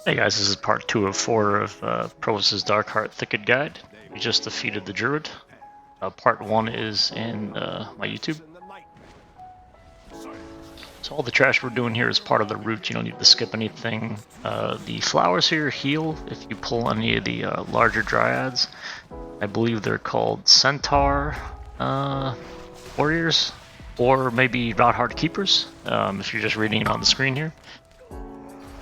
Hey guys, this is part 2 of 4 of Provos' Darkheart Thicket guide. We just defeated the Druid. Part 1 is in my YouTube. So all the trash we're doing here is part of the route. You don't need to skip anything. The flowers here heal if you pull any of the larger dryads. I believe they're called Centaur Warriors, or maybe Darkheart Keepers, if you're just reading it on the screen here.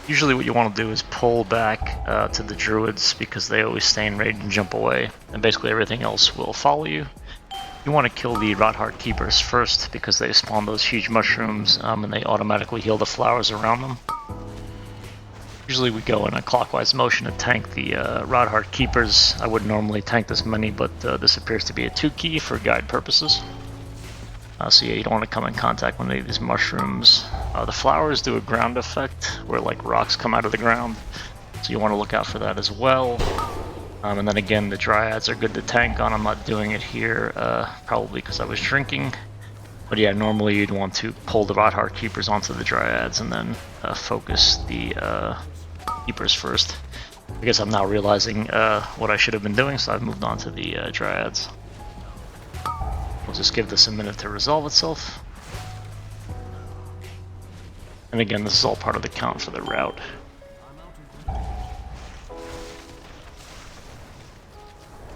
Usually what you want to do is pull back to the druids because they always stay in range and jump away, and basically everything else will follow you. You want to kill the Darkheart Keepers first because they spawn those huge mushrooms and they automatically heal the flowers around them. Usually we go in a clockwise motion to tank the Darkheart Keepers. I wouldn't normally tank this many, but this appears to be a 2-key for guide purposes. So yeah, you don't want to come in contact with any of these mushrooms. The flowers do a ground effect where like rocks come out of the ground, so you want to look out for that as well. And then again, the dryads are good to tank on. I'm not doing it here, probably because I was drinking. But yeah, normally you'd want to pull the Darkheart Keepers onto the dryads and then focus the keepers first. I guess I'm now realizing what I should have been doing, so I've moved on to the dryads. We'll just give this a minute to resolve itself. And again, this is all part of the count for the route.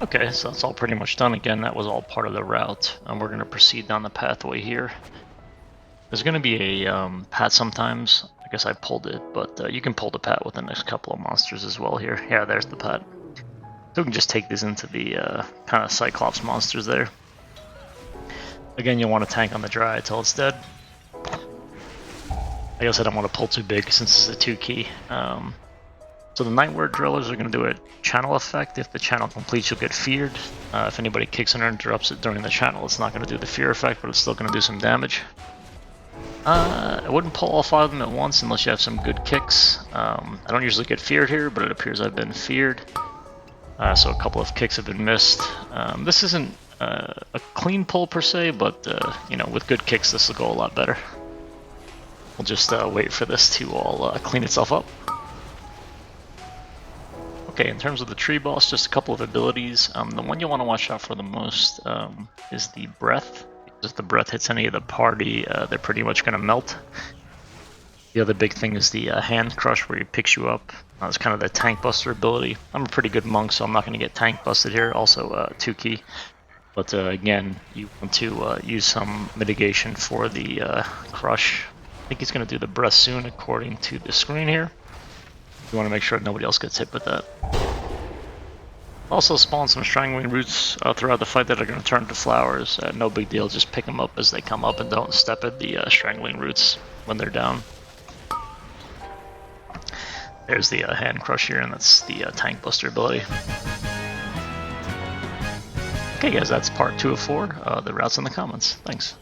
Okay, so that's all pretty much done. Again, that was all part of the route. We're going to proceed down the pathway here. There's going to be a pat sometimes. I guess I pulled it, but you can pull the pat with the next couple of monsters as well here. Yeah, there's the pat. So we can just take these into the kind of Cyclops monsters there. Again, you'll want to tank on the dry until it's dead. I guess I don't want to pull too big since it's a 2-key. So the Nightward Drillers are going to do a channel effect. If the channel completes, you'll get feared. If anybody kicks in or interrupts it during the channel, it's not going to do the fear effect, but it's still going to do some damage. I wouldn't pull all 5 of them at once unless you have some good kicks. I don't usually get feared here, but it appears I've been feared. So a couple of kicks have been missed. This isn't a clean pull per se, but you know, with good kicks this will go a lot better. We'll just wait for this to all clean itself up. Okay, in terms of the tree boss, just a couple of abilities. The one you want to watch out for the most is the breath. If the breath hits any of the party, they're pretty much going to melt. The other big thing is the hand crush, where he picks you up. It's kind of the tank buster ability. I'm a pretty good monk, so I'm not going to get tank busted here. Also 2-key. But again, you want to use some mitigation for the crush. I think he's going to do the breath soon, according to the screen here. You want to make sure nobody else gets hit with that. Also spawn some strangling roots throughout the fight that are going to turn to flowers. No big deal, just pick them up as they come up and don't step at the strangling roots when they're down. There's the hand crush here, and that's the tank buster ability. Okay guys, that's part 2 of 4. The route's in the comments. Thanks.